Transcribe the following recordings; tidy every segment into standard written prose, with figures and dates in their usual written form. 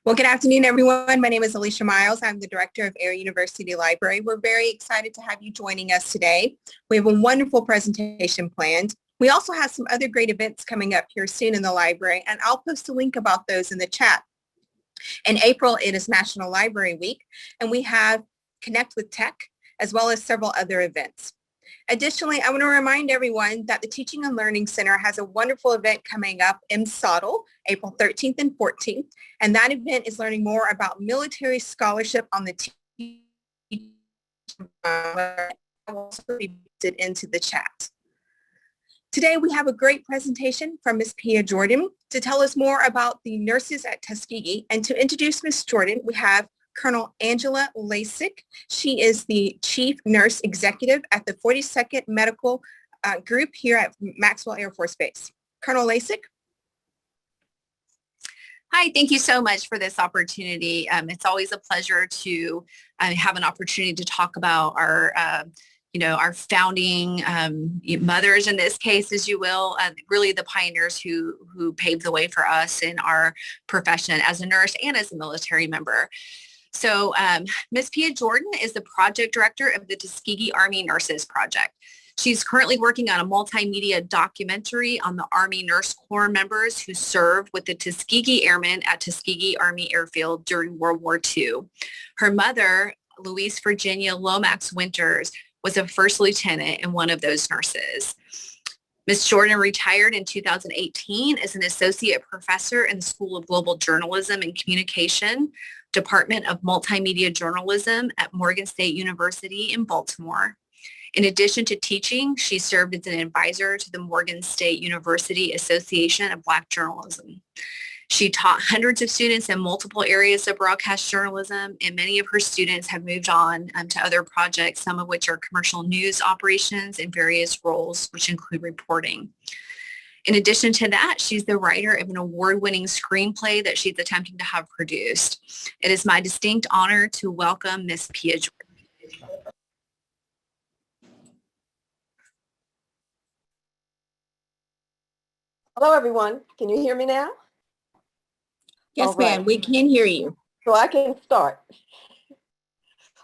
Well, good afternoon, everyone. My name is Alicia Miles. I'm the director of Air University Library. We're very excited to have you joining us today. We have a wonderful presentation planned. We also have some other great events coming up here soon in the library, and I'll post a link about those in the chat. In April, it is National Library Week, and we have Connect with Tech, as well as several other events. Additionally, I want to remind everyone that the Teaching and Learning Center has a wonderful event coming up in Sottle, April 13th and 14th. And that event is learning more about military scholarship on the teaching. I will also be posted into the chat. Today, we have a great presentation from Ms. Pia Jordan to tell us more about the nurses at Tuskegee. And to introduce Ms. Jordan, we have Colonel Angela Lasik. She is the Chief Nurse Executive at the 42nd Medical Group here at Maxwell Air Force Base. Colonel Lasik. Hi, thank you so much for this opportunity. It's always a pleasure to have an opportunity to talk about our founding mothers in this case, as you will, really the pioneers who paved the way for us in our profession as a nurse and as a military member. So Ms. Pia Jordan is the project director of the Tuskegee Army Nurses Project. She's currently working on a multimedia documentary on the Army Nurse Corps members who served with the Tuskegee Airmen at Tuskegee Army Airfield during World War II. Her mother, Louise Virginia Lomax Winters, was a first lieutenant and one of those nurses. Ms. Jordan retired in 2018 as an associate professor in the School of Global Journalism and Communication, Department of Multimedia Journalism at Morgan State University in Baltimore. In addition to teaching, she served as an advisor to the Morgan State University Association of Black Journalism. She taught hundreds of students in multiple areas of broadcast journalism, and many of her students have moved on to other projects, some of which are commercial news operations in various roles, which include reporting. In addition to that, she's the writer of an award-winning screenplay that she's attempting to have produced. It is my distinct honor to welcome Ms. Pia Jordan. Hello, everyone. Can you hear me now? Yes, ma'am. We can hear you. So I can start.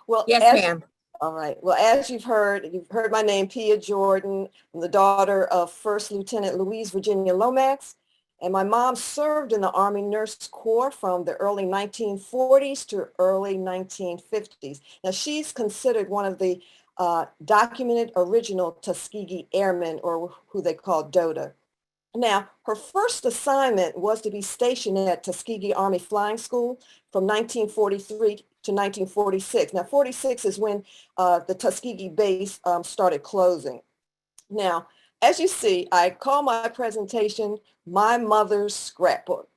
Well, yes, ma'am. All right. Well, as you've heard my name, Pia Jordan. I'm the daughter of First Lieutenant Louise Virginia Lomax, and my mom served in the Army Nurse Corps from the early 1940s to early 1950s. Now, she's considered one of the documented original Tuskegee Airmen, or who they call DOTA. Now, her first assignment was to be stationed at Tuskegee Army Flying School from 1943 to 1946. Now, 46 is when the Tuskegee base started closing. Now, as you see, I call my presentation My Mother's Scrapbook.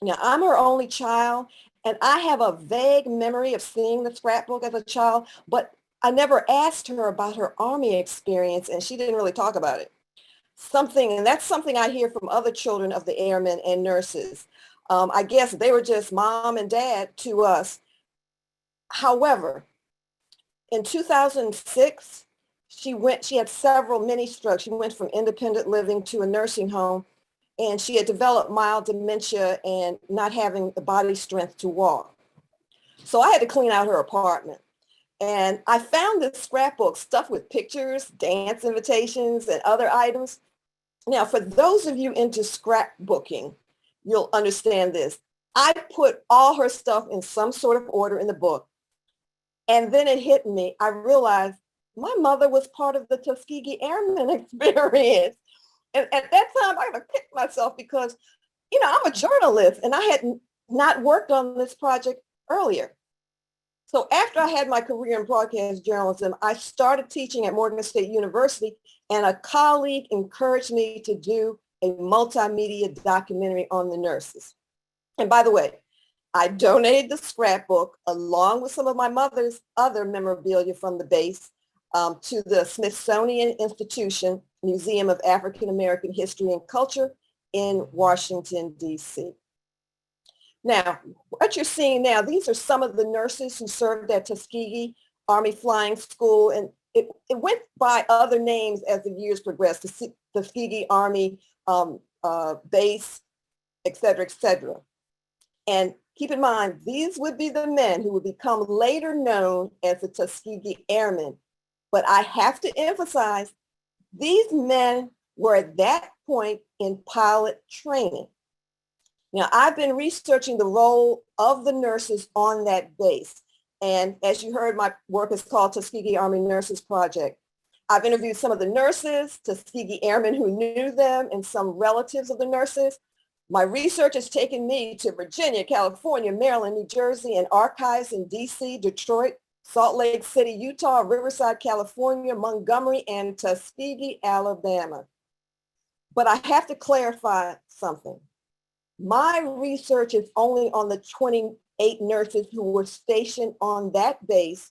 Now, I'm her only child, and I have a vague memory of seeing the scrapbook as a child, but I never asked her about her Army experience, and she didn't really talk about it. And that's something I hear from other children of the airmen and nurses. I guess they were just mom and dad to us. However, in 2006, she had several mini strokes. She went from independent living to a nursing home, and she had developed mild dementia and not having the body strength to walk. So I had to clean out her apartment. And I found this scrapbook stuffed with pictures, dance invitations, and other items. Now, for those of you into scrapbooking, you'll understand this. I put all her stuff in some sort of order in the book. And then it hit me. I realized my mother was part of the Tuskegee Airmen experience. And at that time, I had to pick myself because, I'm a journalist and I had not worked on this project earlier. So after I had my career in broadcast journalism, I started teaching at Morgan State University, and a colleague encouraged me to do a multimedia documentary on the nurses. And by the way, I donated the scrapbook along with some of my mother's other memorabilia from the base to the Smithsonian Institution Museum of African American History and Culture in Washington, D.C. Now, what you're seeing now, these are some of the nurses who served at Tuskegee Army Flying School, and it went by other names as the years progressed, the Tuskegee Army Base, et cetera, et cetera. And Keep in mind, these would be the men who would become later known as the Tuskegee Airmen. But I have to emphasize, these men were at that point in pilot training. Now, I've been researching the role of the nurses on that base. And as you heard, my work is called Tuskegee Army Nurses Project. I've interviewed some of the nurses, Tuskegee Airmen who knew them, and some relatives of the nurses. My research has taken me to Virginia, California, Maryland, New Jersey, and archives in DC, Detroit, Salt Lake City, Utah, Riverside, California, Montgomery, and Tuskegee, Alabama. But I have to clarify something. My research is only on the 28 nurses who were stationed on that base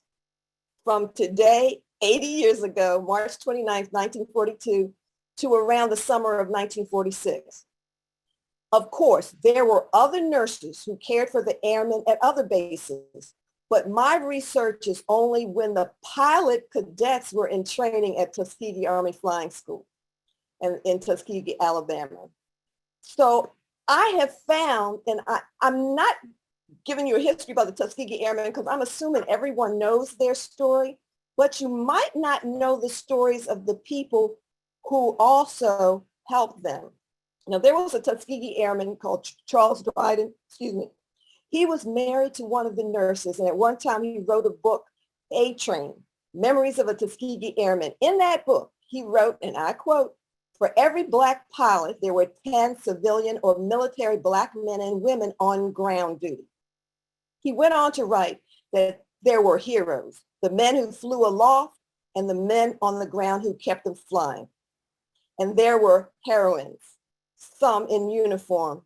from today, 80 years ago, March 29th, 1942, to around the summer of 1946. Of course, there were other nurses who cared for the airmen at other bases, but my research is only when the pilot cadets were in training at Tuskegee Army Flying School and in Tuskegee, Alabama. So I have found, and I'm not giving you a history about the Tuskegee Airmen because I'm assuming everyone knows their story, but you might not know the stories of the people who also helped them. Now, there was a Tuskegee Airman called Charles Dryden, He was married to one of the nurses, and at one time he wrote a book, A-Train, Memories of a Tuskegee Airman. In that book, he wrote, and I quote, "For every Black pilot, there were 10 civilian or military Black men and women on ground duty." He went on to write that there were heroes, the men who flew aloft and the men on the ground who kept them flying. And there were heroines, some in uniform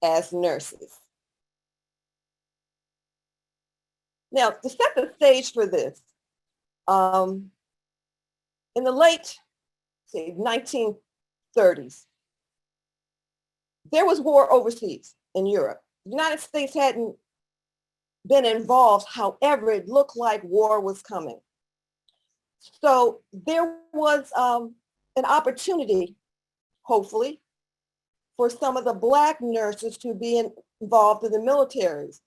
as nurses. Now, to set the stage for this, in the late 1930s, there was war overseas in Europe. The United States hadn't been involved. However, it looked like war was coming. So there was an opportunity, hopefully, for some of the Black nurses to be involved in the militaries.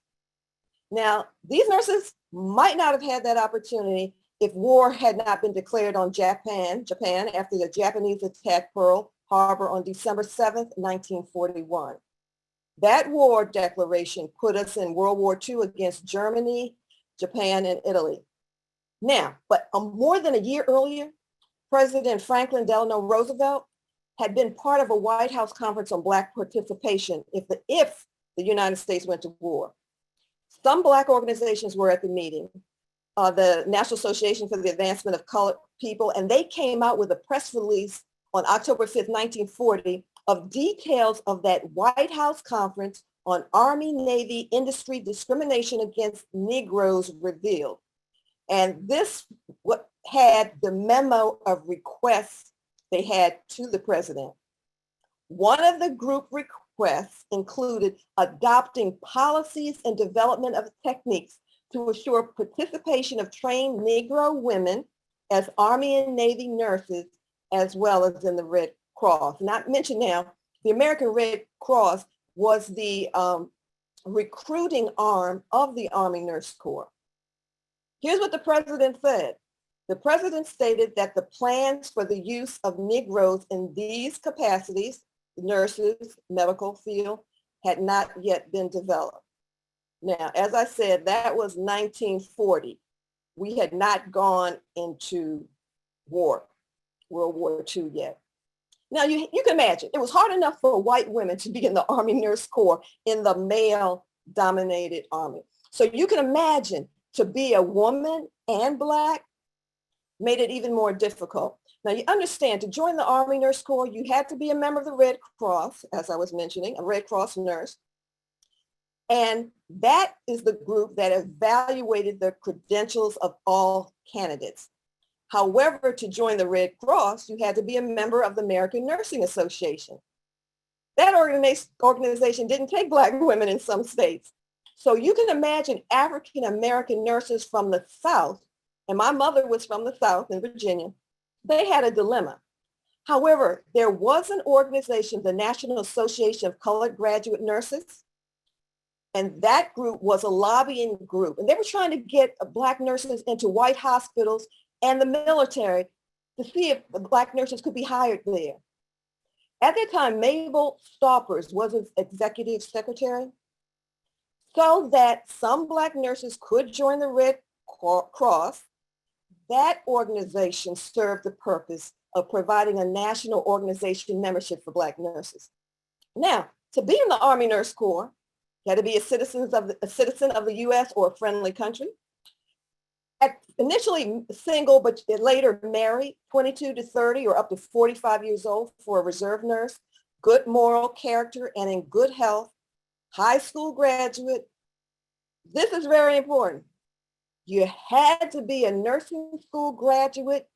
Now, these nurses might not have had that opportunity if war had not been declared on Japan after the Japanese attacked Pearl Harbor on December 7th, 1941. That war declaration put us in World War II against Germany, Japan, and Italy. Now, but more than a year earlier, President Franklin Delano Roosevelt had been part of a White House conference on Black participation if the United States went to war. Some Black organizations were at the meeting, the National Association for the Advancement of Colored People, and they came out with a press release on October 5th, 1940, of details of that White House conference on Army-Navy industry discrimination against Negroes revealed. And this had the memo of requests they had to the president. One of the group requests included adopting policies and development of techniques to assure participation of trained Negro women as Army and Navy nurses, as well as in the Red Cross. Not mentioned now, the American Red Cross was the recruiting arm of the Army Nurse Corps. Here's what the president said. The president stated that the plans for the use of Negroes in these capacities, nurses, medical field, had not yet been developed. Now, as I said, that was 1940. We had not gone into war, World War II yet. Now, you can imagine, it was hard enough for white women to be in the Army Nurse Corps in the male-dominated Army. So you can imagine to be a woman and Black made it even more difficult. Now, you understand, to join the Army Nurse Corps, you had to be a member of the Red Cross, as I was mentioning, a Red Cross nurse. And that is the group that evaluated the credentials of all candidates. However, to join the Red Cross, you had to be a member of the American Nursing Association. That organization didn't take Black women in some states. So you can imagine African-American nurses from the South, and my mother was from the South in Virginia, they had a dilemma. However, there was an organization, the National Association of Colored Graduate Nurses, And that group was a lobbying group. And they were trying to get Black nurses into white hospitals and the military to see if Black nurses could be hired there. At that time, Mabel Stoppers was its executive secretary, so that some Black nurses could join the Red Cross. That organization served the purpose of providing a national organization membership for Black nurses. Now, to be in the Army Nurse Corps, you had to be a citizen of the U.S. or a friendly country. Initially single, but later married, 22 to 30 or up to 45 years old for a reserve nurse, good moral character and in good health, high school graduate. This is very important. You had to be a nursing school graduate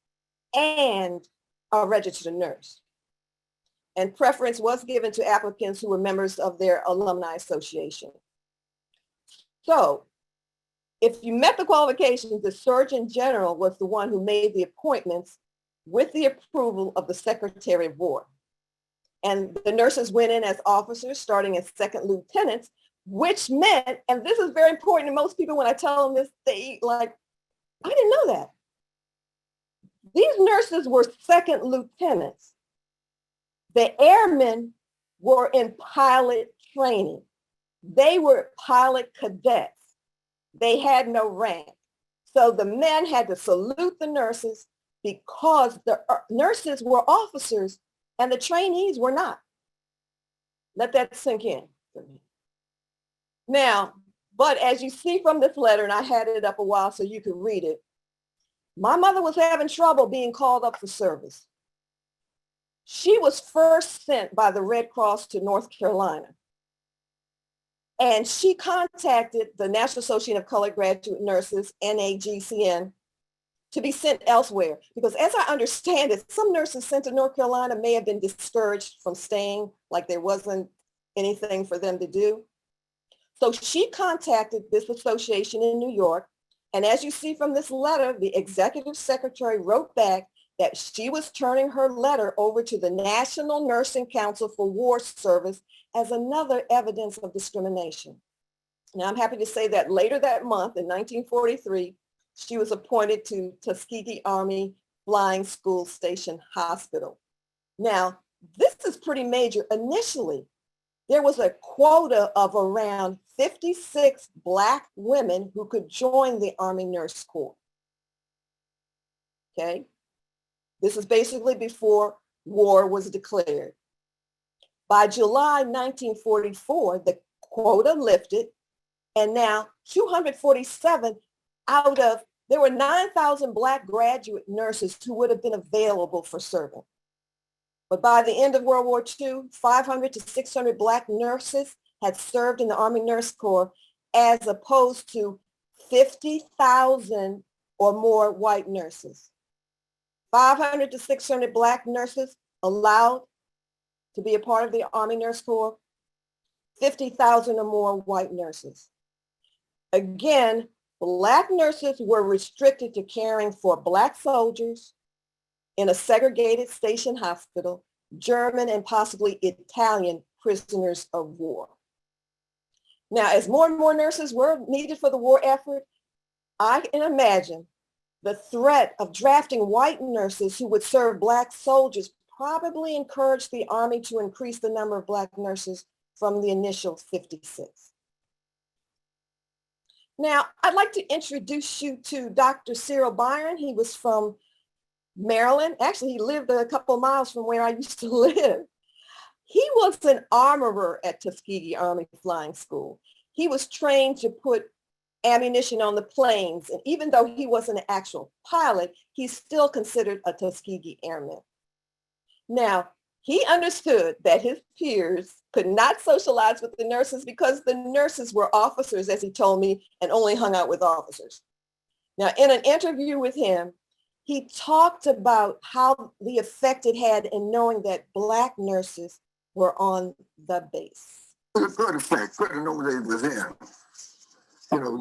and a registered nurse. And preference was given to applicants who were members of their alumni association. So if you met the qualifications, the Surgeon General was the one who made the appointments with the approval of the Secretary of War. And the nurses went in as officers, starting as second lieutenants, which meant, and this is very important to most people when I tell them this, they like, I didn't know that. These nurses were second lieutenants. The airmen were in pilot training. They were pilot cadets. They had no rank. So the men had to salute the nurses because the nurses were officers and the trainees were not. Let that sink in. Now, but as you see from this letter, and I had it up a while so you could read it, my mother was having trouble being called up for service. She was first sent by the Red Cross to North Carolina. And she contacted the National Association of Colored Graduate Nurses, NAGCN, to be sent elsewhere. Because as I understand it, some nurses sent to North Carolina may have been discouraged from staying, like there wasn't anything for them to do. So she contacted this association in New York. And as you see from this letter, the executive secretary wrote back that she was turning her letter over to the National Nursing Council for War Service as another evidence of discrimination. Now, I'm happy to say that later that month in 1943, she was appointed to Tuskegee Army Flying School Station Hospital. Now, this is pretty major. Initially, there was a quota of around 56 Black women who could join the Army Nurse Corps. Okay? This is basically before war was declared. By July 1944, the quota lifted, and now 247 out of, there were 9,000 Black graduate nurses who would have been available for serving. But by the end of World War II, 500 to 600 Black nurses had served in the Army Nurse Corps as opposed to 50,000 or more white nurses. 500 to 600 Black nurses allowed to be a part of the Army Nurse Corps, 50,000 or more white nurses. Again, Black nurses were restricted to caring for Black soldiers in a segregated station hospital, German and possibly Italian prisoners of war. Now, as more and more nurses were needed for the war effort, I can imagine the threat of drafting white nurses who would serve Black soldiers probably encouraged the Army to increase the number of Black nurses from the initial 56. Now, I'd like to introduce you to Dr. Cyril Byron. He was from Maryland. Actually, he lived a couple of miles from where I used to live. He was an armorer at Tuskegee Army Flying School. He was trained to put ammunition on the planes. And even though he wasn't an actual pilot, he's still considered a Tuskegee Airman. Now, he understood that his peers could not socialize with the nurses because the nurses were officers, as he told me, and only hung out with officers. Now, in an interview with him, he talked about how the effect it had in knowing that Black nurses were on the base. It was a good effect, good to know they was in. You know,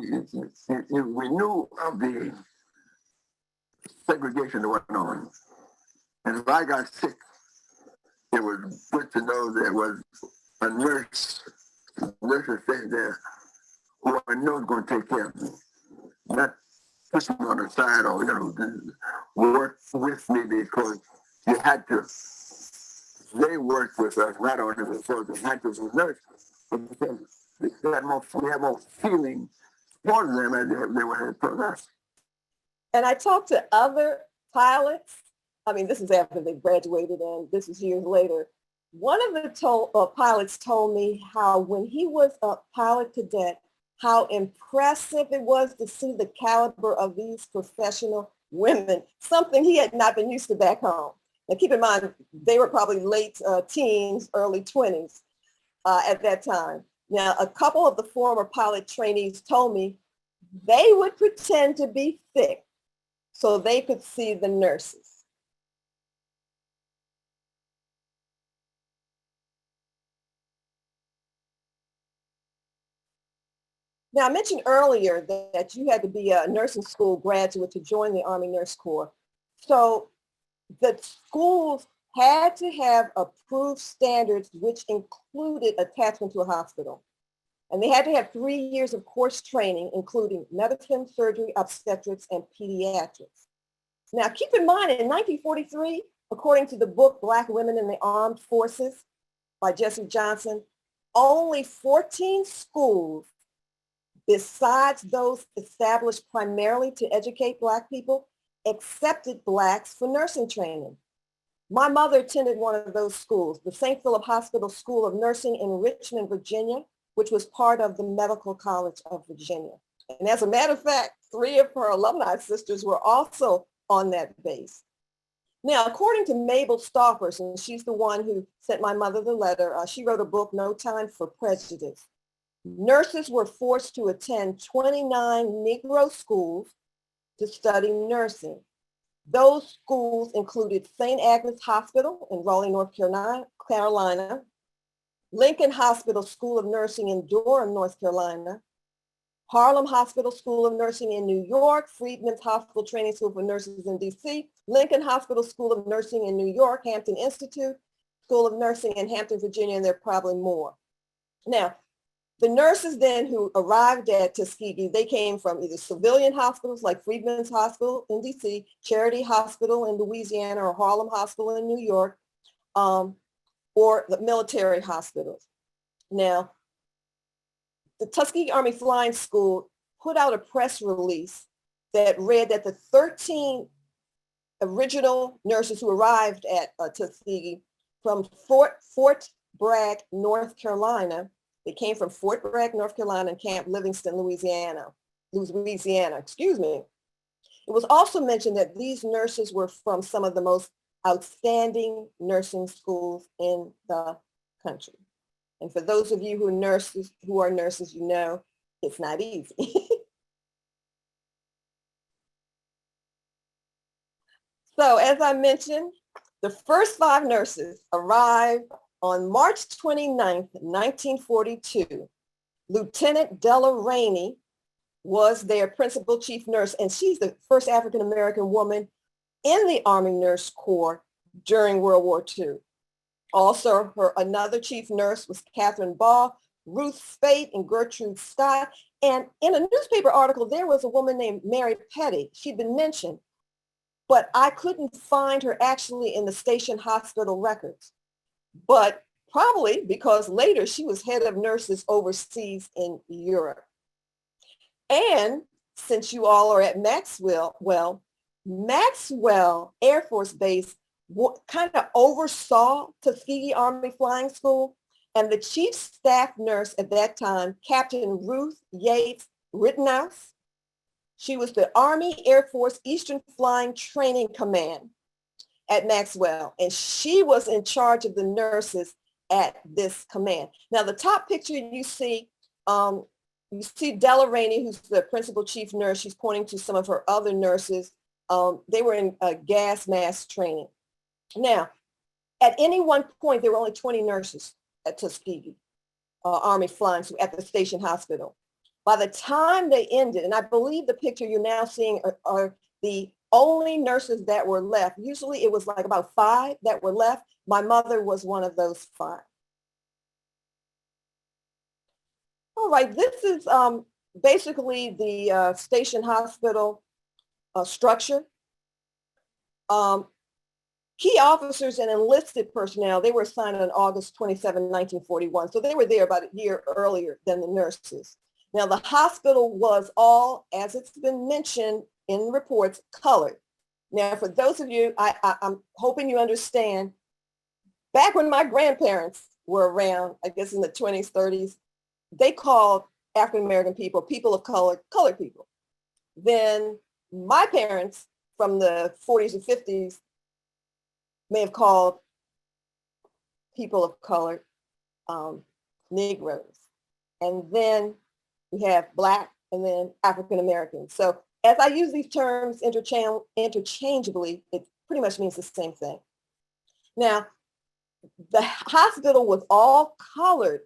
we knew of the segregation that went on. And if I got sick, it was good to know there was a nurse sitting there who I know is going to take care of me. Not push me on the side or, work with me because you had to. They worked with us, not only with us, they had to as a nurse, but because we had more feeling for them as they were had for us. And I talked to other pilots. I mean, this is after they graduated and this is years later. One of the pilots told me how when he was a pilot cadet, how impressive it was to see the caliber of these professional women, something he had not been used to back home. Now keep in mind, they were probably late teens, early 20s at that time. Now, a couple of the former pilot trainees told me they would pretend to be sick so they could see the nurses. Now, I mentioned earlier that you had to be a nursing school graduate to join the Army Nurse Corps. So the schools had to have approved standards, which included attachment to a hospital. And they had to have 3 years of course training, including medicine, surgery, obstetrics, and pediatrics. Now, keep in mind, in 1943, according to the book, Black Women in the Armed Forces by Jesse Johnson, only 14 schools, besides those established primarily to educate Black people, accepted Blacks for nursing training. My mother attended one of those schools, the St. Philip Hospital School of Nursing in Richmond, Virginia, which was part of the Medical College of Virginia. And as a matter of fact, 3 of her alumni sisters were also on that base. Now, according to Mabel Stoffers, and she's the one who sent my mother the letter, she wrote a book, No Time for Prejudice. Nurses were forced to attend 29 Negro schools to study nursing. Those schools included St. Agnes Hospital in Raleigh, North Carolina, Lincoln Hospital School of Nursing in Durham, North Carolina, Harlem Hospital School of Nursing in New York, Freedmen's Hospital Training School for Nurses in DC, Lincoln Hospital School of Nursing in New York, Hampton Institute School of Nursing in Hampton, Virginia, and there are probably more. Now, the nurses then who arrived at Tuskegee, they came from either civilian hospitals like Freedmen's Hospital in DC, Charity Hospital in Louisiana, or Harlem Hospital in New York, or the military hospitals. Now, the Tuskegee Army Flying School put out a press release that read that the 13 original nurses who arrived at Tuskegee from Fort Bragg, North Carolina, they came from Fort Bragg, North Carolina, and Camp Livingston, Louisiana, excuse me. It was also mentioned that these nurses were from some of the most outstanding nursing schools in the country. And for those of you who are nurses, you know it's not easy. So as I mentioned, the first 5 nurses arrived on March 29th, 1942. Lieutenant Della Rainey was their principal chief nurse, and she's the first African-American woman in the Army Nurse Corps during World War II. Also, another chief nurse was Catherine Ball, Ruth Spate, and Gertrude Scott. And in a newspaper article, there was a woman named Mary Petty. She'd been mentioned, but I couldn't find her actually in the station hospital records. But probably because later she was head of nurses overseas in Europe. And since you all are at Maxwell, Maxwell Air Force Base kind of oversaw Tuskegee Army Flying School, and the chief staff nurse at that time, Captain Ruth Yates Rittenhouse, she was the Army Air Force Eastern Flying Training Command at Maxwell, and she was in charge of the nurses at this command. Now, the top picture you see Della Rainey, who's the principal chief nurse. She's pointing to some of her other nurses. They were in gas mask training. Now, at any one point, there were only 20 nurses at Tuskegee Army Flying School at the station hospital. By the time they ended, and I believe the picture you're now seeing are the only nurses that were left. Usually it was like about 5 that were left. My mother was one of those 5. All right, this is basically the station hospital structure. Key officers and enlisted personnel, they were assigned on August 27, 1941. So they were there about a year earlier than the nurses. Now the hospital was all, as it's been mentioned in reports, colored. Now for those of you, I'm hoping you understand, back when my grandparents were around, I guess in the 20s, 30s, they called African-American people, people of color, colored people. Then my parents from the 40s and 50s may have called people of color Negroes. And then we have Black and then African American. So as I use these terms interchangeably, it pretty much means the same thing. Now, the hospital was all colored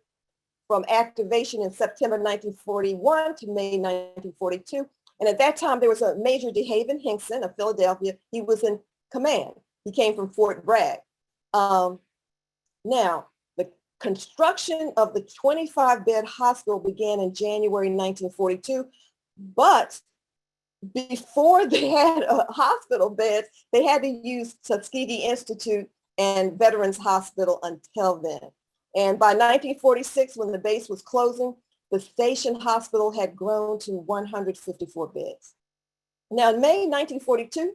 from activation in September 1941 to May 1942. And at that time, there was a Major DeHaven Hinkson of Philadelphia. He was in command. He came from Fort Bragg. Now, the construction of the 25-bed hospital began in January 1942, but before they had a hospital bed, they had to use Tuskegee Institute and Veterans Hospital until then. And by 1946, when the base was closing, the station hospital had grown to 154 beds. Now, in May 1942,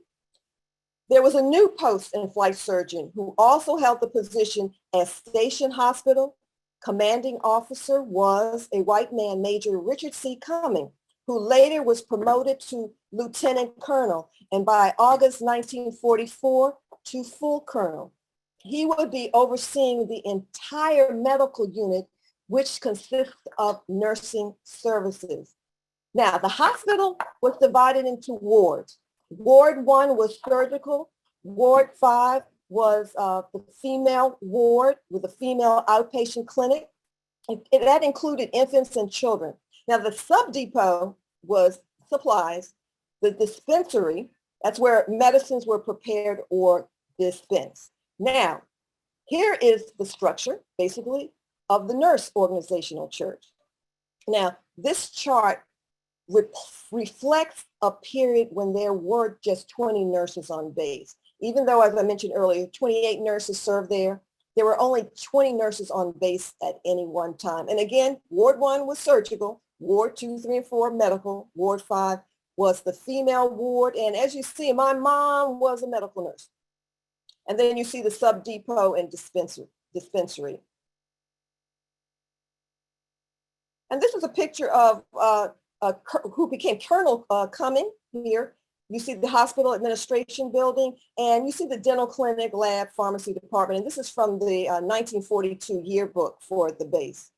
there was a new post-in-flight surgeon who also held the position as station hospital. Commanding officer was a white man, Major Richard C. Cumming, who later was promoted to lieutenant colonel, and by August 1944 to full colonel. He would be overseeing the entire medical unit, which consists of nursing services. Now, the hospital was divided into wards. Ward 1 was surgical. Ward 5 was the female ward with a female outpatient clinic. That included infants and children. Now, the sub-depot was supplies. The dispensary, that's where medicines were prepared or dispensed. Now, here is the structure, basically, of the nurse organizational church. Now, this chart reflects a period when there were just 20 nurses on base. Even though, as I mentioned earlier, 28 nurses served there, there were only 20 nurses on base at any one time. And again, Ward 1 was surgical, Ward 2, 3, and 4 medical, Ward 5 was the female ward. And as you see, my mom was a medical nurse. And then you see the sub-depot and dispensary. And this is a picture of who became Colonel Cumming here. You see the hospital administration building, and you see the dental clinic, lab, pharmacy department. And this is from the 1942 yearbook for the base.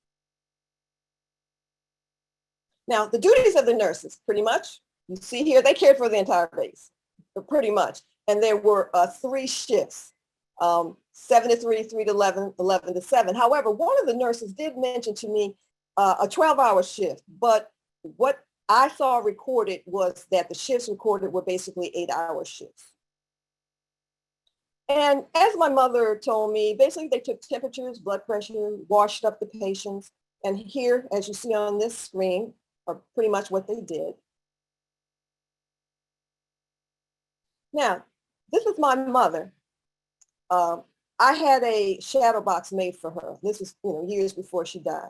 Now, the duties of the nurses, pretty much, you see here, they cared for the entire base, pretty much. And there were 3 shifts, 7 to 3, 3 to 11, 11 to 7. However, one of the nurses did mention to me a 12-hour shift, but what I saw recorded was that the shifts recorded were basically 8-hour shifts. And as my mother told me, basically they took temperatures, blood pressure, washed up the patients. And here, as you see on this screen, are pretty much what they did. Now, this is my mother. I had a shadow box made for her. This was, years before she died.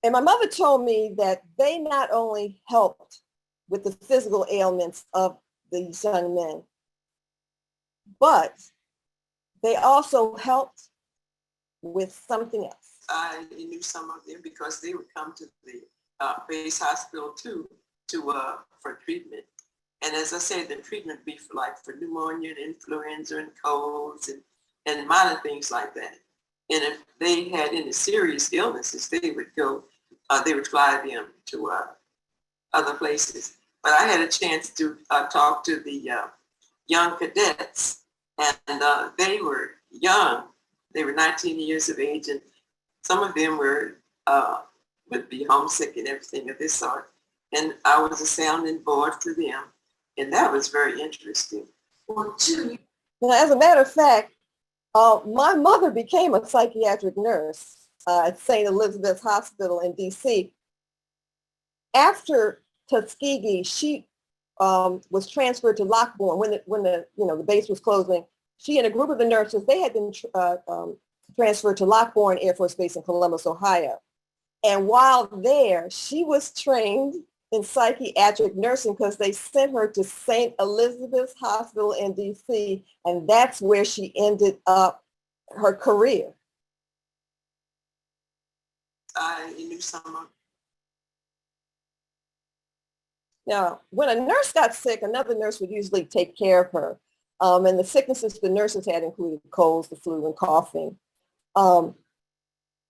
And my mother told me that they not only helped with the physical ailments of these young men, but they also helped with something else. I knew some of them because they would come to the base hospital too for treatment. And as I said, the treatment would be for pneumonia and influenza and colds and minor things like that. And if they had any serious illnesses, they would fly them to other places. But I had a chance to talk to the young cadets, and they were young. They were 19 years of age, and some of them would be homesick and everything of this sort. And I was a sounding board for them, and that was very interesting. Well, as a matter of fact, my mother became a psychiatric nurse at St. Elizabeth's Hospital in DC. After Tuskegee, she was transferred to Lockbourne when the base was closing. She and a group of the nurses, they had been transferred to Lockbourne Air Force Base in Columbus, Ohio. And while there, she was trained in psychiatric nursing because they sent her to St. Elizabeth's Hospital in DC, and that's where she ended up her career. I knew someone. Now, when a nurse got sick, another nurse would usually take care of her. And the sicknesses the nurses had included colds, the flu, and coughing.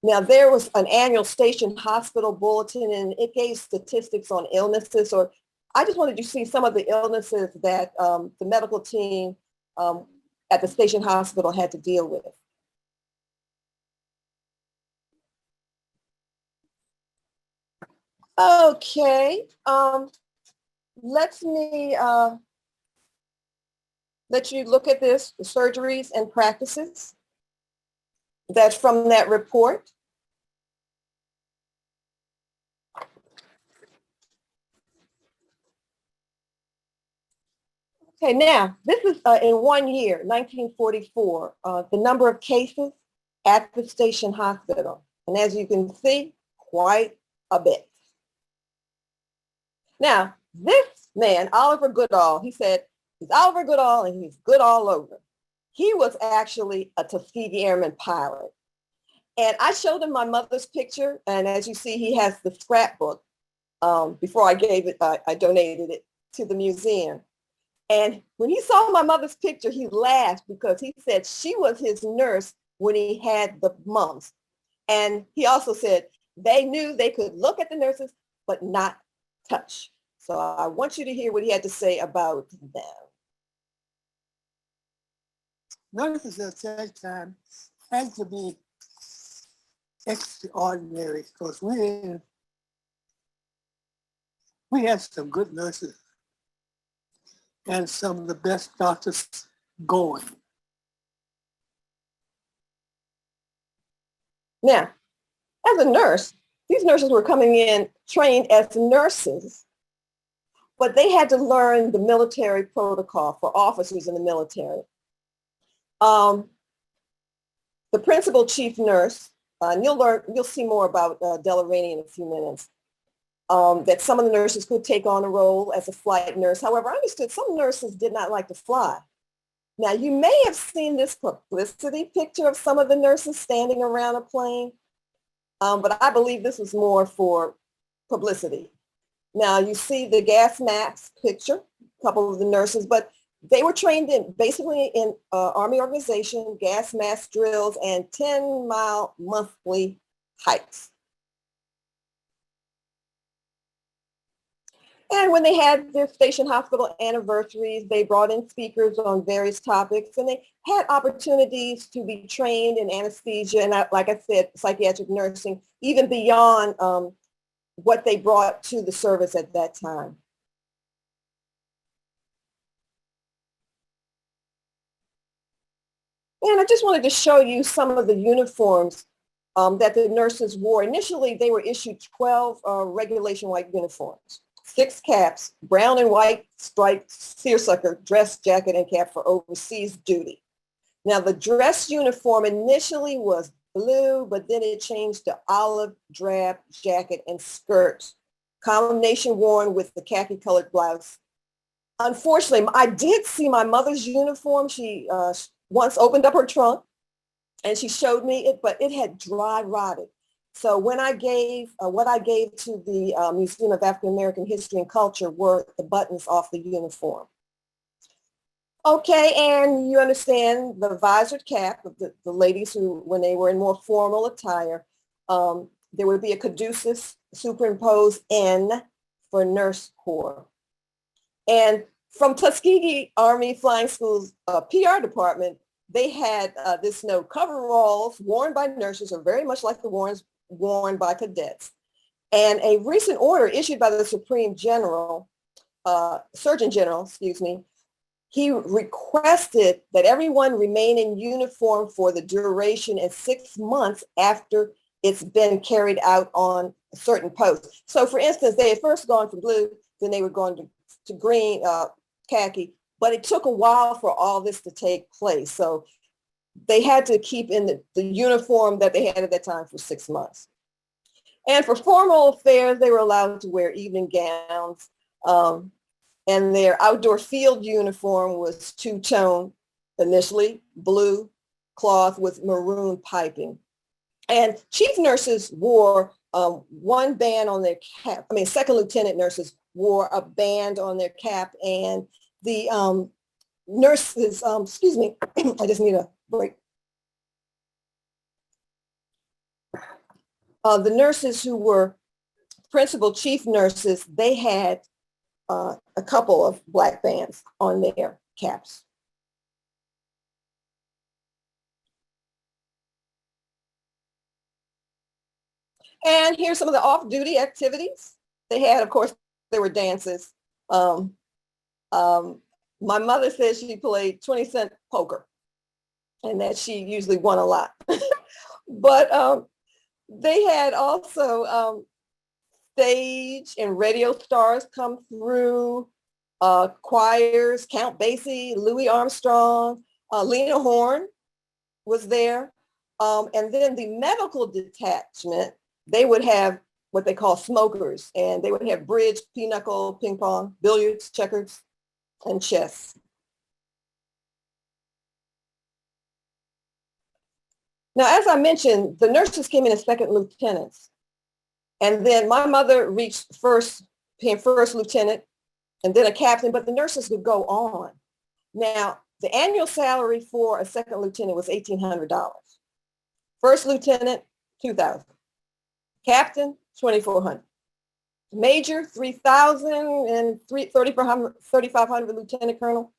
Now, there was an annual station hospital bulletin, and it gave statistics on illnesses. Or I just wanted you to see some of the illnesses that the medical team at the station hospital had to deal with. Okay, let me let you look at this, the surgeries and practices. That's from that report. Okay, now this is in 1 year, 1944, the number of cases at the station hospital. And as you can see, quite a bit. Now, this man, Oliver Goodall, he said, he's Oliver Goodall and he's good all over. He was actually a Tuskegee Airman pilot. And I showed him my mother's picture. And as you see, he has the scrapbook. Before I gave it, I donated it to the museum. And when he saw my mother's picture, he laughed because he said she was his nurse when he had the mumps. And he also said they knew they could look at the nurses, but not touch. So I want you to hear what he had to say about them. Nurses at that time had to be extraordinary because we had some good nurses and some of the best doctors going. Now, as a nurse, these nurses were coming in trained as nurses, but they had to learn the military protocol for officers in the military. The principal chief nurse, and you'll see more about Della Rainey in a few minutes, that some of the nurses could take on a role as a flight nurse. However, I understood some nurses did not like to fly. Now, you may have seen this publicity picture of some of the nurses standing around a plane, but I believe this was more for publicity. Now, you see the gas mask picture, a couple of the nurses, but they were trained basically in Army organization, gas mask drills, and 10-mile monthly hikes. And when they had their station hospital anniversaries, they brought in speakers on various topics, and they had opportunities to be trained in anesthesia and, like I said, psychiatric nursing, even beyond what they brought to the service at that time. And I just wanted to show you some of the uniforms that the nurses wore. Initially, they were issued 12 regulation white uniforms, 6 caps, brown and white striped seersucker dress jacket and cap for overseas duty. Now, the dress uniform initially was blue, but then it changed to olive drab jacket and skirts, combination worn with the khaki colored blouse. Unfortunately, I did see my mother's uniform. She once opened up her trunk and she showed me it, but it had dry rotted. So when I gave, what I gave to the Museum of African American History and Culture were the buttons off the uniform. Okay, and you understand the visored cap of the ladies who, when they were in more formal attire, there would be a caduceus superimposed N for nurse corps. And from Tuskegee Army Flying School's PR department, they had this note: coveralls worn by nurses are very much like the ones worn by cadets. And a recent order issued by the Supreme General, Surgeon General, excuse me, he requested that everyone remain in uniform for the duration and 6 months after it's been carried out on a certain post. So for instance, they had first gone from blue, then they were going to green, khaki, but it took a while for all this to take place. So they had to keep in the uniform that they had at that time for 6 months. And for formal affairs, they were allowed to wear evening gowns. And their outdoor field uniform was two-tone, initially blue cloth with maroon piping. And chief nurses wore one band on their cap. I mean, second lieutenant nurses wore a band on their cap, and the nurses, excuse me, I just need a break. The nurses who were principal chief nurses, they had a couple of black bands on their caps. And here's some of the off-duty activities they had. Of course, there were dances. My mother says she played 20-cent poker and that she usually won a lot. But they had also stage and radio stars come through, choirs, Count Basie, Louis Armstrong, Lena Horne was there. And then the medical detachment, they would have what they call smokers, and they would have bridge, pinochle, ping pong, billiards, checkers, and chess. Now, as I mentioned, the nurses came in as second lieutenants. And then my mother became first lieutenant, and then a captain, but the nurses would go on. Now, the annual salary for a second lieutenant was $1,800. First lieutenant, $2,000. Captain, $2,400. Major, $3,000, and $3,500 lieutenant colonel.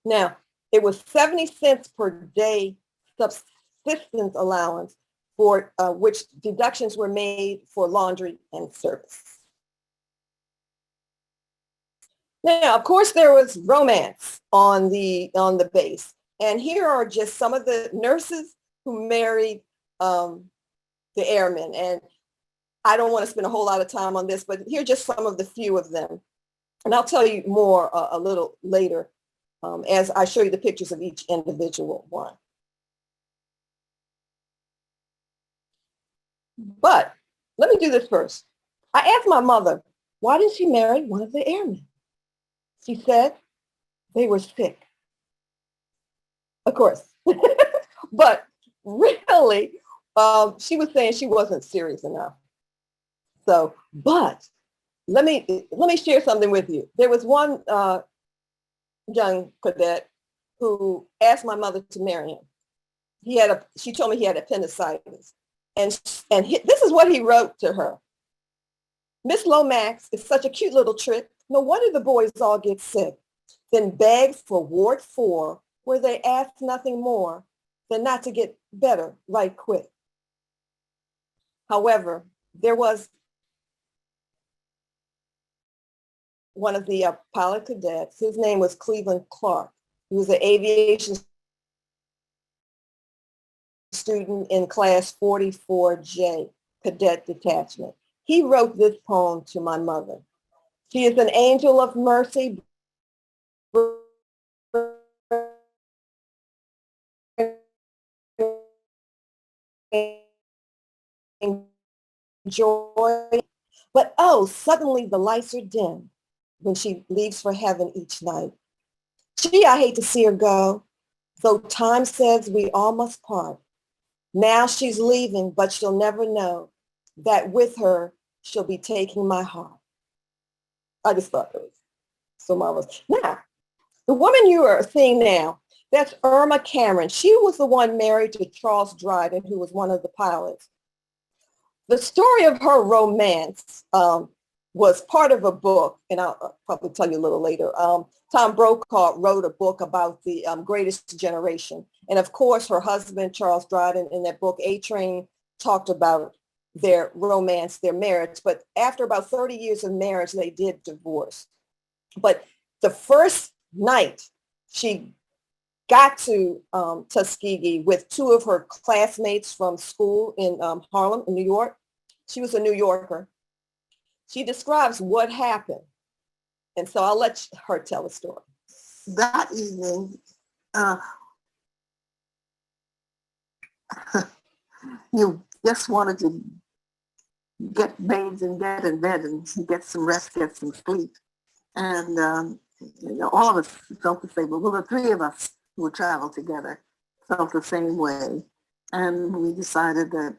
Now, it was 70 cents per day subsistence allowance, for which deductions were made for laundry and service. Now, of course, there was romance on the base. And here are just some of the nurses who married the airmen. And I don't want to spend a whole lot of time on this, but here are just some of the few of them. And I'll tell you more a little later as I show you the pictures of each individual one. But let me do this first. I asked my mother, why did she marry one of the airmen? She said, they were sick. Of course. But really, she was saying she wasn't serious enough. So, but let me share something with you. There was one young cadet who asked my mother to marry him. She told me he had appendicitis. And this is what he wrote to her. Miss Lomax is such a cute little trick. No wonder the boys all get sick. Then begged for Ward 4, where they asked nothing more than not to get better right quick. However, there was one of the pilot cadets. His name was Cleveland Clark. He was an aviation student in class 44J, cadet detachment. He wrote this poem to my mother. She is an angel of mercy, joy, but oh, suddenly the lights are dim when she leaves for heaven each night. Gee, I hate to see her go, though time says we all must part. Now she's leaving, but she'll never know that with her, she'll be taking my heart. I just thought it was so marvelous. Now, the woman you are seeing now, that's Irma Cameron. She was the one married to Charles Dryden, who was one of the pilots. The story of her romance was part of a book, and I'll probably tell you a little later. Tom Brokaw wrote a book about the greatest generation. And of course, her husband, Charles Dryden, in that book, A-Train, talked about their romance, their marriage. But after about 30 years of marriage, they did divorce. But the first night she got to Tuskegee with two of her classmates from school in Harlem, in New York. She was a New Yorker. She describes what happened. And so I'll let her tell the story. That evening, you just wanted to get bathed and get in bed and get some rest, get some sleep. And all of us felt the same. Well, the three of us who would travel together felt the same way. And we decided that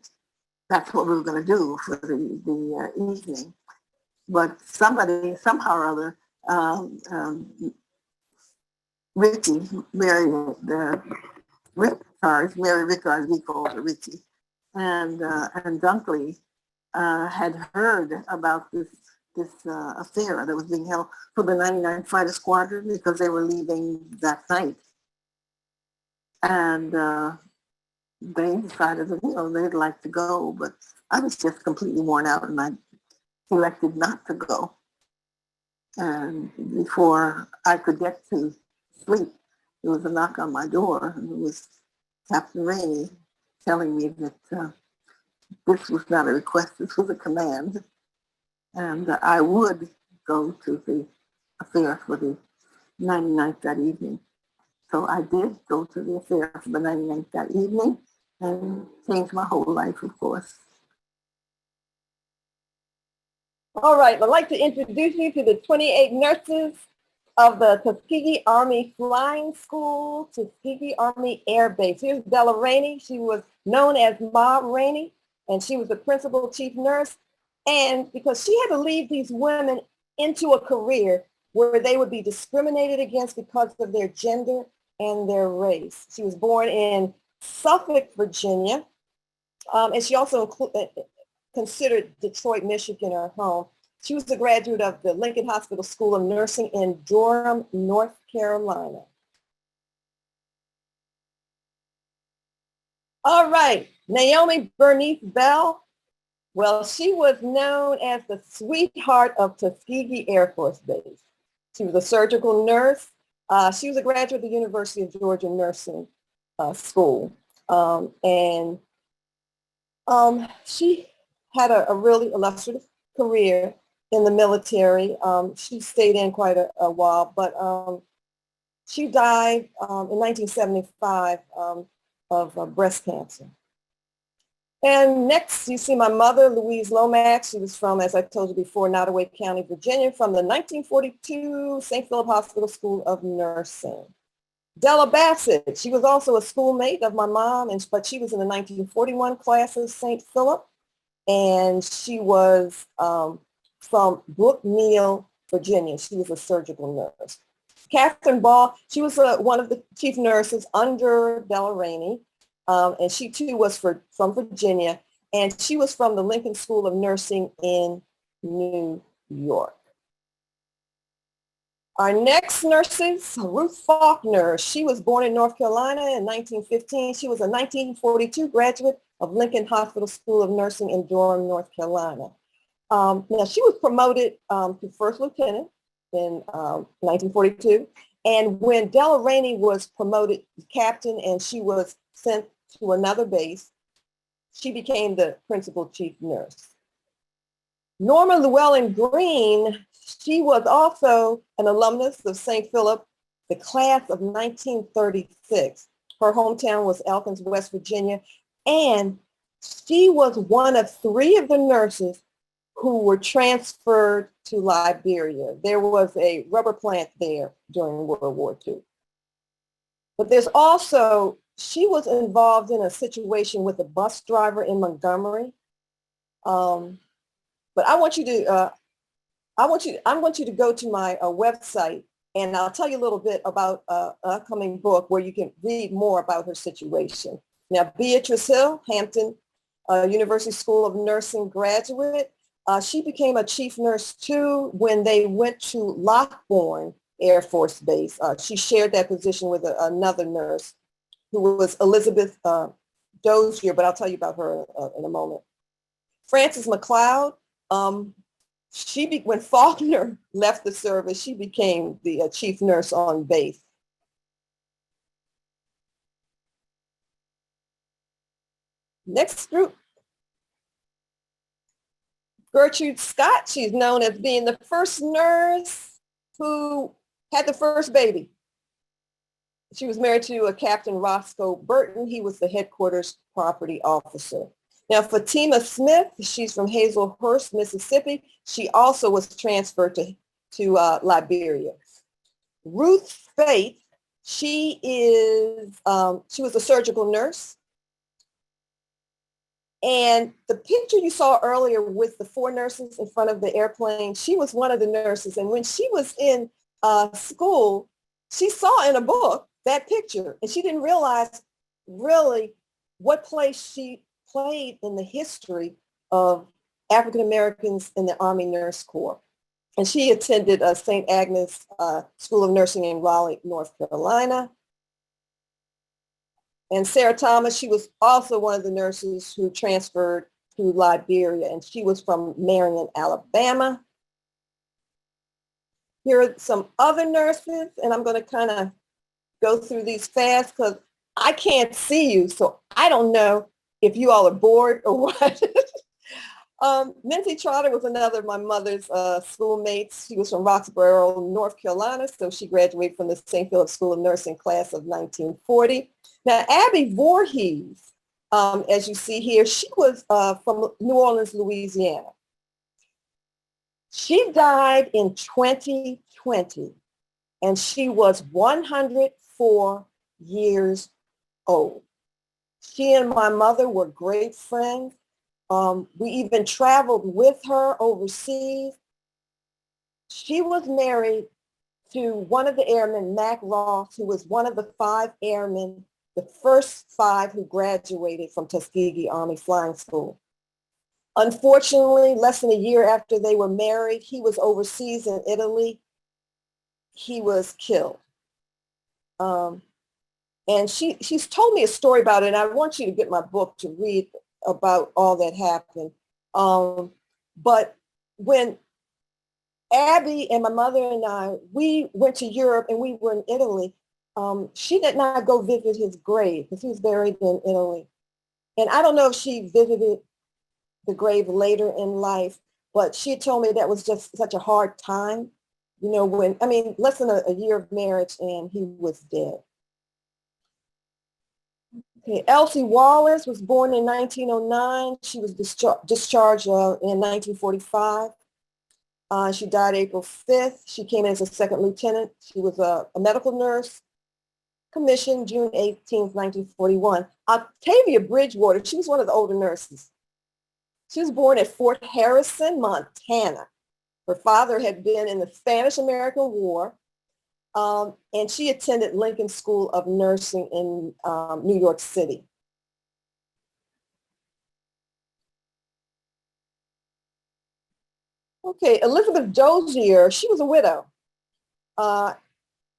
that's what we were going to do for the evening. But somebody, somehow or other, Richie, Mary Rickard, we called her Richie, and Dunkley had heard about this affair that was being held for the 99th Fighter Squadron because they were leaving that night. And they decided that, they'd like to go, but I was just completely worn out and I elected not to go. And before I could get to sleep, there was a knock on my door, and it was Captain Rainey telling me that this was not a request, this was a command. And I would go to the affair for the 99th that evening. So I did go to the affair for the 99th that evening and changed my whole life, of course. All right, I'd like to introduce you to the 28 nurses of the Tuskegee Army Flying School, Tuskegee Army Air Base. Here's Della Rainey. She was known as Ma Rainey, and she was the principal chief nurse. And because she had to lead these women into a career where they would be discriminated against because of their gender and their race. She was born in Suffolk, Virginia, and she also considered Detroit, Michigan her home. She was a graduate of the Lincoln Hospital School of Nursing in Durham, North Carolina. All right, Naomi Bernice Bell. Well, she was known as the sweetheart of Tuskegee Air Force Base. She was a surgical nurse. She was a graduate of the University of Georgia Nursing School. She had a really illustrious career in the military. She stayed in quite a while, but she died in 1975 of breast cancer. And next, you see my mother, Louise Lomax. She was from, as I told you before, Nottoway County, Virginia, from the 1942 St. Philip Hospital School of Nursing. Della Bassett, she was also a schoolmate of my mom, but she was in the 1941 class of St. Philip, and she was from Brookneal, Virginia. She was a surgical nurse. Catherine Ball, she was one of the chief nurses under Della Rainey. And she too was from Virginia, and she was from the Lincoln School of Nursing in New York. Our next nurses, Ruth Faulkner. She was born in North Carolina in 1915. She was a 1942 graduate of Lincoln Hospital School of Nursing in Durham, North Carolina. Now, she was promoted to first lieutenant in 1942. And when Della Rainey was promoted to captain and she was sent to another base, she became the principal chief nurse. Norma Llewellyn Green, she was also an alumnus of St. Philip, the class of 1936. Her hometown was Elkins, West Virginia, and she was one of three of the nurses who were transferred to Liberia. There was a rubber plant there during World War II. But there's also, she was involved in a situation with a bus driver in Montgomery. But I want you to, I want you to go to my website, and I'll tell you a little bit about an upcoming book where you can read more about her situation. Now, Beatrice Hill, Hampton University School of Nursing graduate. She became a chief nurse too when they went to Lockbourne Air Force Base. She shared that position with another nurse who was Elizabeth Dozier, but I'll tell you about her in a moment. Frances McLeod, when Faulkner left the service, she became the chief nurse on base. Next group, Gertrude Scott. She's known as being the first nurse who had the first baby. She was married to a Captain Roscoe Burton. He was the headquarters property officer. Now, Fatima Smith, she's from Hazelhurst, Mississippi. She also was transferred to Liberia. Ruth Faith, she was a surgical nurse. And the picture you saw earlier with the 4 nurses in front of the airplane, she was one of the nurses. And when she was in school, she saw in a book that picture, and she didn't realize really what place she played in the history of African Americans in the Army Nurse Corps. And she attended St. Agnes School of Nursing in Raleigh, North Carolina. And Sarah Thomas, she was also one of the nurses who transferred to Liberia, and she was from Marion, Alabama. Here are some other nurses, and I'm going to kind of go through these fast because I can't see you, so I don't know if you all are bored or what. Mincy Trotter was another of my mother's schoolmates. She was from Roxborough, North Carolina, so she graduated from the St. Philip School of Nursing class of 1940. Now, Abby Voorhees, as you see here, she was from New Orleans, Louisiana. She died in 2020, and she was 104 years old. She and my mother were great friends. We even traveled with her overseas. She was married to one of the airmen, Mac Ross, who was one of the 5 airmen, the first 5 who graduated from Tuskegee Army Flying School. Unfortunately, less than a year after they were married, he was overseas in Italy. He was killed. And she's told me a story about it, and I want you to get my book to read about all that happened. But when Abby and my mother and I, we went to Europe and we were in Italy, she did not go visit his grave because he was buried in Italy. And I don't know if she visited the grave later in life, but she told me that was just such a hard time, you know, less than a year of marriage and he was dead. Okay, Elsie Wallace was born in 1909. She was discharged in 1945. She died April 5th. She came in as a 2nd lieutenant. She was a medical nurse, commissioned June 18th, 1941. Octavia Bridgewater, she was one of the older nurses. She was born at Fort Harrison, Montana. Her father had been in the Spanish-American War. And she attended Lincoln School of Nursing in New York City. Okay, Elizabeth Dozier, she was a widow.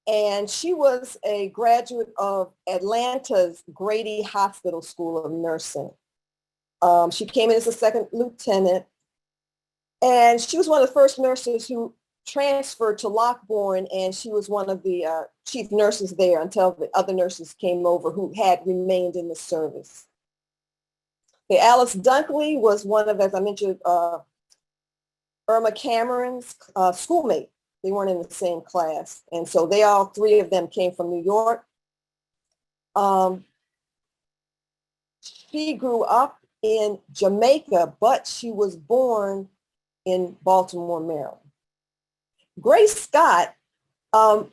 And she was a graduate of Atlanta's Grady Hospital School of Nursing. She came in as a 2nd lieutenant. And she was one of the first nurses who transferred to Lockbourne, and she was one of the chief nurses there until the other nurses came over who had remained in the service. Okay, Alice Dunkley was one of, as I mentioned, Irma Cameron's schoolmate. They weren't in the same class. And so they all 3 of them came from New York. She grew up in Jamaica, but she was born in Baltimore, Maryland. Grace Scott, I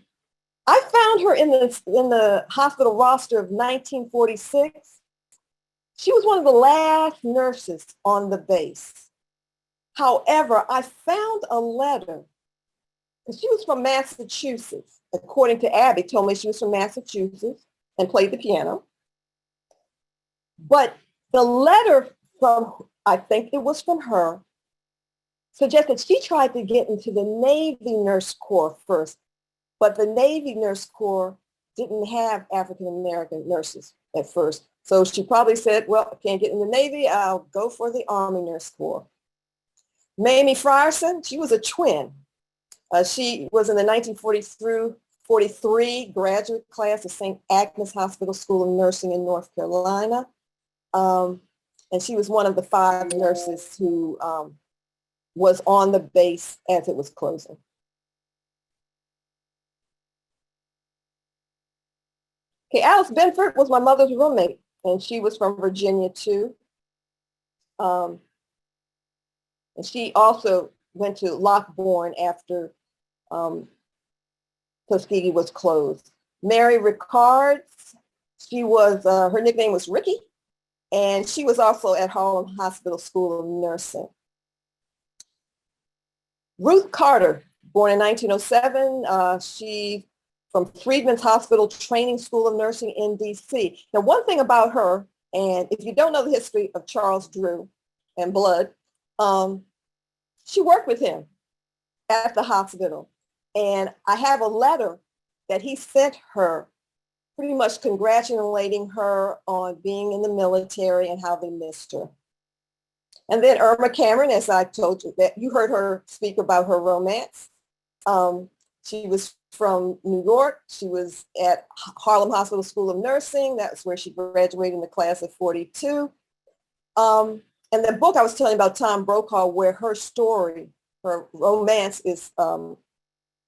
found her in the hospital roster of 1946. She was one of the last nurses on the base. However, I found a letter, because she was from Massachusetts. According to Abby, told me she was from Massachusetts and played the piano. But the letter from, I think it was from her, suggested she tried to get into the Navy Nurse Corps first, but the Navy Nurse Corps didn't have African-American nurses at first. So she probably said, well, I can't get in the Navy, I'll go for the Army Nurse Corps. Mamie Frierson, she was a twin. She was in the 1943 graduate class of St. Agnes Hospital School of Nursing in North Carolina. And she was one of the 5 nurses who was on the base as it was closing. Okay, Alice Benford was my mother's roommate, and she was from Virginia too. And she also went to Lockbourne after Tuskegee was closed. Mary Ricards, she was, her nickname was Ricky, and she was also at Harlem Hospital School of Nursing. Ruth Carter, born in 1907, she from Freedman's Hospital Training School of Nursing in DC. Now, one thing about her, and if you don't know the history of Charles Drew and blood, she worked with him at the hospital. And I have a letter that he sent her pretty much congratulating her on being in the military and how they missed her. And then Irma Cameron, as I told you, that you heard her speak about her romance. She was from New York. She was at Harlem Hospital School of Nursing. That's where she graduated in the class of 42. And the book I was telling about, Tom Brokaw, where her story, her romance is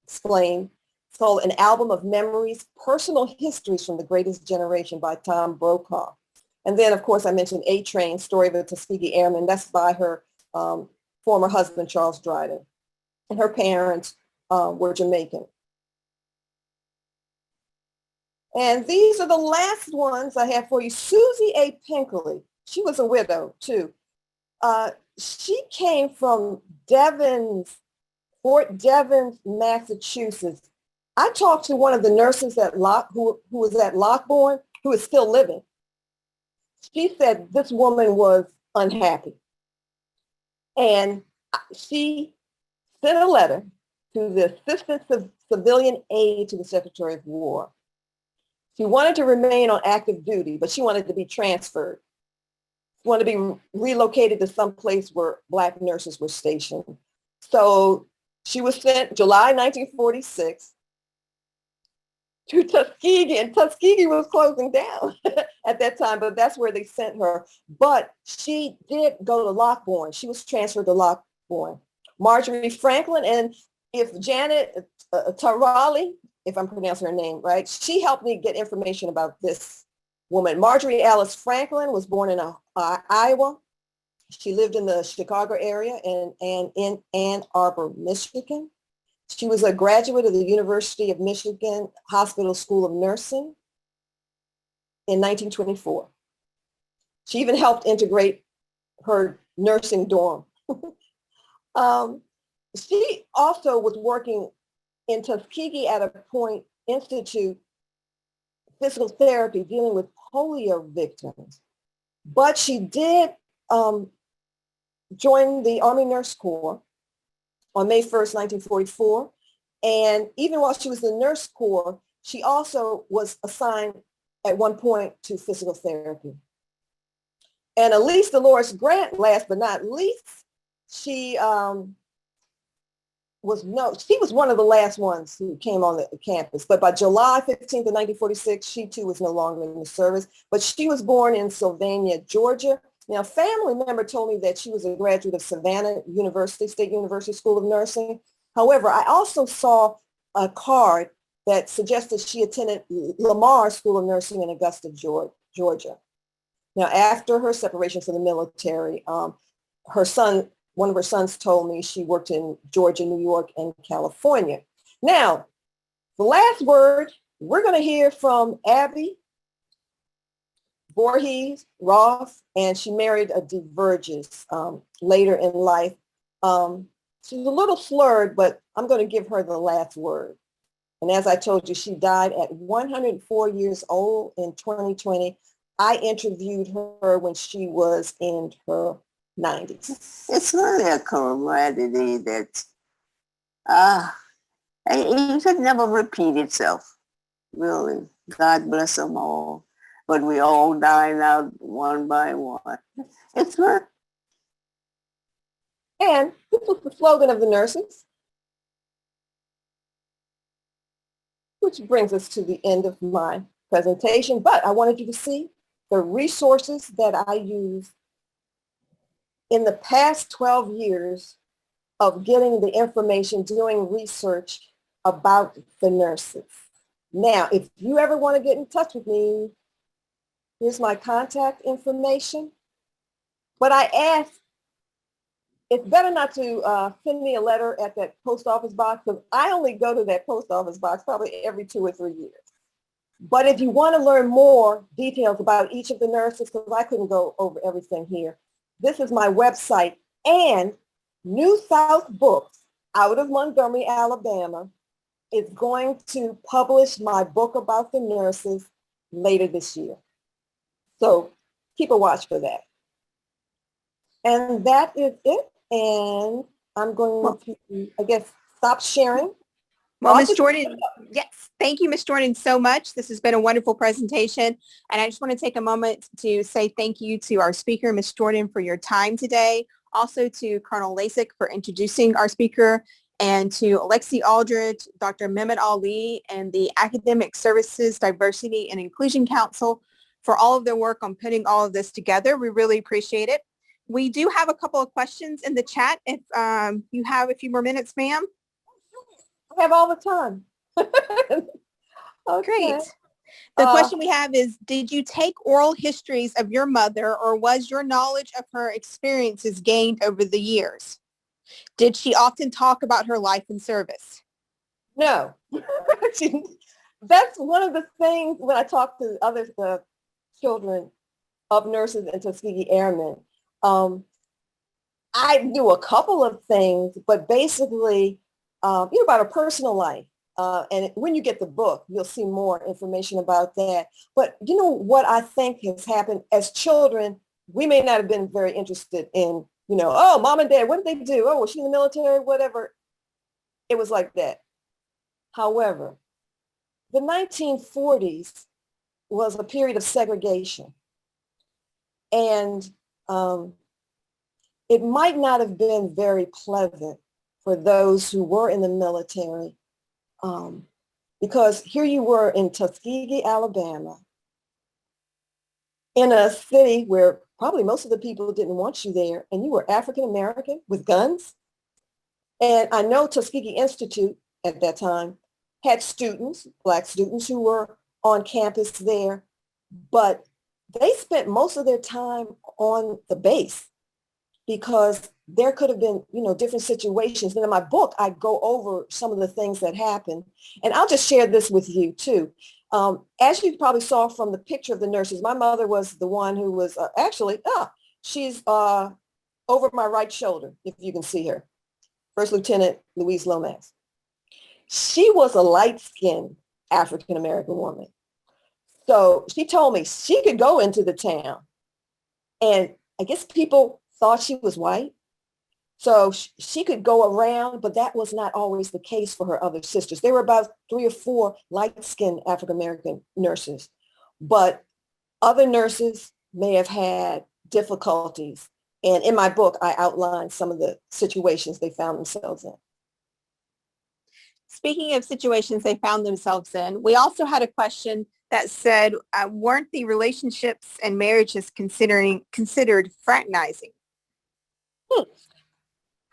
explained. It's called An Album of Memories, Personal Histories from the Greatest Generation by Tom Brokaw. And then, of course, I mentioned A Train, Story of a Tuskegee Airman. That's by her former husband, Charles Dryden. And her parents were Jamaican. And these are the last ones I have for you. Susie A. Pinkley. She was a widow, too. She came from Fort Devens, Massachusetts. I talked to one of the nurses at who was at Lockbourne, who is still living. She said this woman was unhappy. And she sent a letter to the Assistant Civilian Aide to the Secretary of War. She wanted to remain on active duty, but she wanted to be transferred. She wanted to be relocated to some place where Black nurses were stationed. So she was sent July 1946 to Tuskegee, and Tuskegee was closing down at that time, but that's where they sent her. But she did go to Lockbourne. She was transferred to Lockbourne. Marjorie Franklin, and if Janet Tarali, if I'm pronouncing her name right, she helped me get information about this woman. Marjorie Alice Franklin was born in Iowa. She lived in the Chicago area and in Ann Arbor, Michigan. She was a graduate of the University of Michigan Hospital School of Nursing in 1924. She even helped integrate her nursing dorm. She also was working in Tuskegee at a point institute, physical therapy, dealing with polio victims. But she did join the Army Nurse Corps on May 1st, 1944. And even while she was in the Nurse Corps, she also was assigned at one point to physical therapy. And Elise Dolores Grant, last but not least, she was one of the last ones who came on the campus. But by July 15th of 1946, she too was no longer in the service. But she was born in Sylvania, Georgia. Now, a family member told me that she was a graduate of Savannah University, State University School of Nursing. However, I also saw a card that suggested she attended Lamar School of Nursing in Augusta, Georgia. Now, after her separation from the military, one of her sons told me she worked in Georgia, New York, and California. Now, the last word, we're going to hear from Abby Voorhees Ross, and she married a DeVurgis later in life. She's a little slurred, but I'm going to give her the last word. And as I told you, she died at 104 years old in 2020. I interviewed her when she was in her 90s. It's really a camaraderie that it could never repeat itself, really. God bless them all. But we all dying out one by one. It's fun. And this was the slogan of the nurses, which brings us to the end of my presentation. But I wanted you to see the resources that I use in the past 12 years of getting the information, doing research about the nurses. Now, if you ever want to get in touch with me, here's my contact information. But I ask, it's better not to send me a letter at that post office box, because I only go to that post office box probably every 2 or 3 years. But if you want to learn more details about each of the nurses, because I couldn't go over everything here, this is my website. And New South Books out of Montgomery, Alabama, is going to publish my book about the nurses later this year. So keep a watch for that. And that is it. And I'm going to, I guess, stop sharing. Well, Ms. Jordan, yes, thank you, Ms. Jordan, so much. This has been a wonderful presentation. And I just want to take a moment to say thank you to our speaker, Ms. Jordan, for your time today. Also to Colonel Lasik for introducing our speaker, and to Alexi Aldridge, Dr. Mehmet Ali, and the Academic Services Diversity and Inclusion Council for all of their work on putting all of this together. We really appreciate it. We do have a couple of questions in the chat if you have a few more minutes, ma'am. I have all the time. Okay. Great. The question we have is, did you take oral histories of your mother, or was your knowledge of her experiences gained over the years? Did she often talk about her life and service? No. That's one of the things when I talk to other children of nurses and Tuskegee Airmen. I do a couple of things, but basically, about her personal life. And when you get the book, you'll see more information about that. But you know what I think has happened as children, we may not have been very interested in, oh, mom and dad, what did they do? Oh, was she in the military? Whatever. It was like that. However, the 1940s was a period of segregation. And it might not have been very pleasant for those who were in the military, because here you were in Tuskegee, Alabama, in a city where probably most of the people didn't want you there, and you were African American with guns. And I know Tuskegee Institute at that time had students, Black students, who were on campus there, but they spent most of their time on the base because there could have been, different situations. And in my book, I go over some of the things that happened. And I'll just share this with you too. As you probably saw from the picture of the nurses, my mother was the one who was she's over my right shoulder, if you can see her. First Lieutenant Louise Lomax. She was a light-skinned African-American woman. So she told me she could go into the town. And I guess people thought she was white. So she could go around, but that was not always the case for her other sisters. There were about 3 or 4 light-skinned African-American nurses, but other nurses may have had difficulties. And in my book, I outlined some of the situations they found themselves in. Speaking of situations they found themselves in, we also had a question that said, weren't the relationships and marriages considered fraternizing?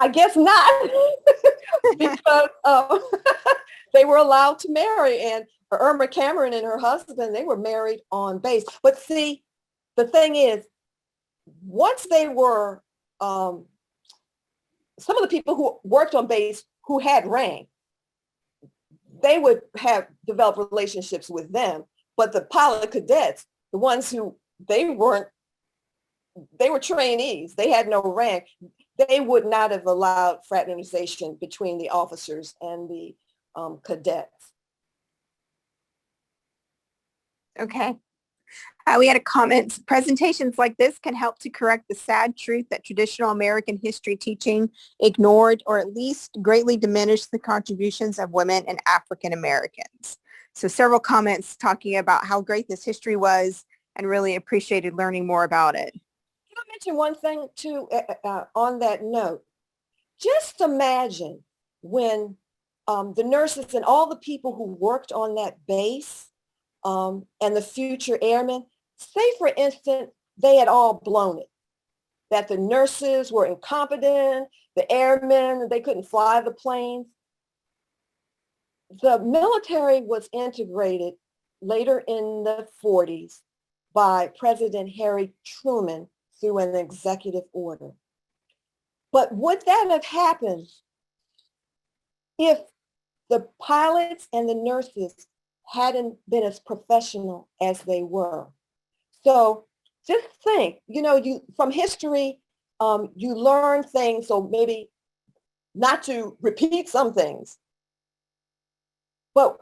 I guess not, because they were allowed to marry, and Irma Cameron and her husband, they were married on base. But see, the thing is, once they were, some of the people who worked on base who had rank, they would have developed relationships with them. But the pilot cadets, the ones who they were trainees, they had no rank, they would not have allowed fraternization between the officers and the cadets. Okay. We had a comment, presentations like this can help to correct the sad truth that traditional American history teaching ignored or at least greatly diminished the contributions of women and African Americans. So several comments talking about how great this history was and really appreciated learning more about it. Can I mention one thing too on that note? Just imagine when the nurses and all the people who worked on that base and the future airmen, say for instance, they had all blown it. that the nurses were incompetent, the airmen, they couldn't fly the planes. The military was integrated later in the 40s by President Harry Truman through an executive order. But would that have happened if the pilots and the nurses hadn't been as professional as they were? So just think, you from history, you learn things, so maybe not to repeat some things. But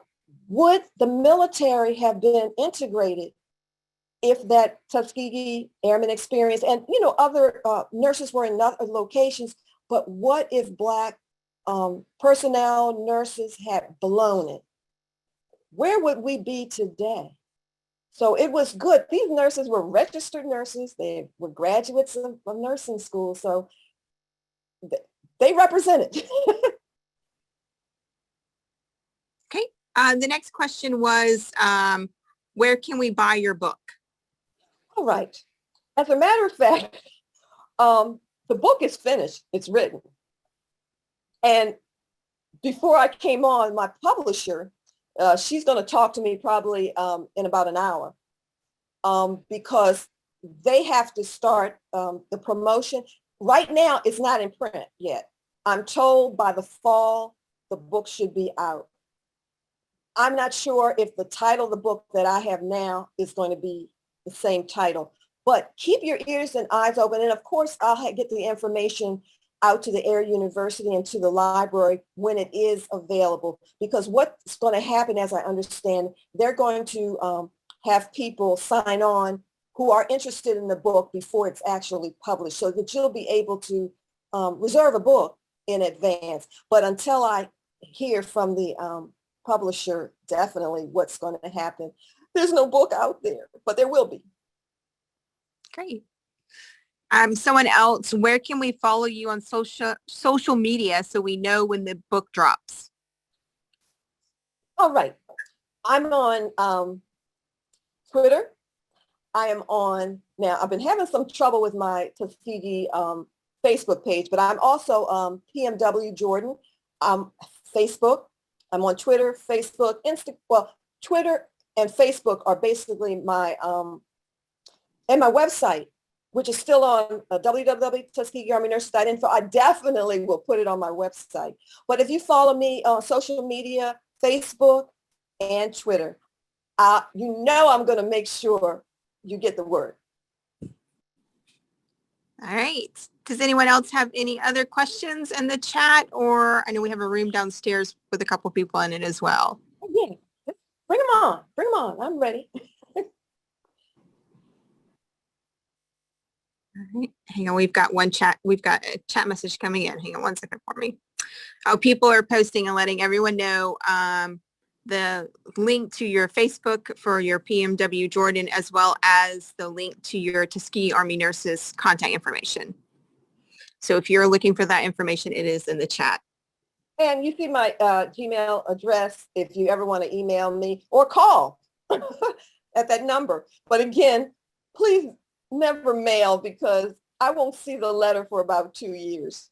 would the military have been integrated if that Tuskegee Airmen experience and, other nurses were in other locations, but what if Black personnel, nurses had blown it? Where would we be today? So it was good. These nurses were registered nurses. They were graduates of nursing school. So they represented. Okay. The next question was, where can we buy your book? All right. As a matter of fact, the book is finished. It's written. And before I came on, my publisher, she's going to talk to me probably in about an hour because they have to start the promotion. Right now, it's not in print yet. I'm told by the fall, the book should be out. I'm not sure if the title of the book that I have now is going to be the same title, but keep your ears and eyes open. And of course, I'll get the information out to the Air University and to the library when it is available, because what's going to happen, as I understand, they're going to have people sign on who are interested in the book before it's actually published, so that you'll be able to reserve a book in advance. But until I hear from the publisher definitely what's going to happen, there's no book out there, but there will be. Great. Someone else, where can we follow you on social media so we know when the book drops? All right. I'm on Twitter. I am on, now I've been having some trouble with my Tuskegee Facebook page, but I'm also PMW Jordan, Facebook. I'm on Twitter, Facebook, Twitter and Facebook are basically my, and my website, which is still on www.tuskegeearmynurses.info. I definitely will put it on my website. But if you follow me on social media, Facebook and Twitter, I'm going to make sure you get the word. All right. Does anyone else have any other questions in the chat? Or I know we have a room downstairs with a couple people in it as well. Yeah, bring them on. Bring them on. I'm ready. All right. Hang on. We've got a chat message coming in. Hang on one second for me. Oh, people are posting and letting everyone know the link to your Facebook for your PMW Jordan, as well as the link to your Tuskegee Army Nurses contact information. So if you're looking for that information, it is in the chat. And you see my Gmail address if you ever want to email me or call at that number. But again, please never mail, because I won't see the letter for about 2 years.